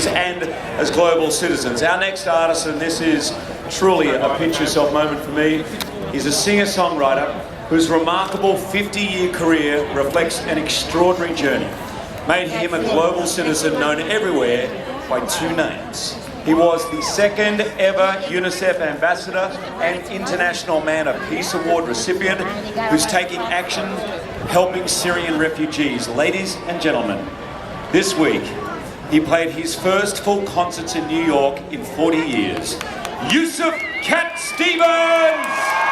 and as global citizens. Our next artist, and this is truly a pinch yourself moment for me, is a singer-songwriter whose remarkable 50-year career reflects an extraordinary journey, made him a global citizen known everywhere by two names. He was the second ever UNICEF ambassador and International Man of Peace Award recipient who's taking action helping Syrian refugees. Ladies and gentlemen, this week he played his first full concerts in New York in 40 years. Yusuf Cat Stevens!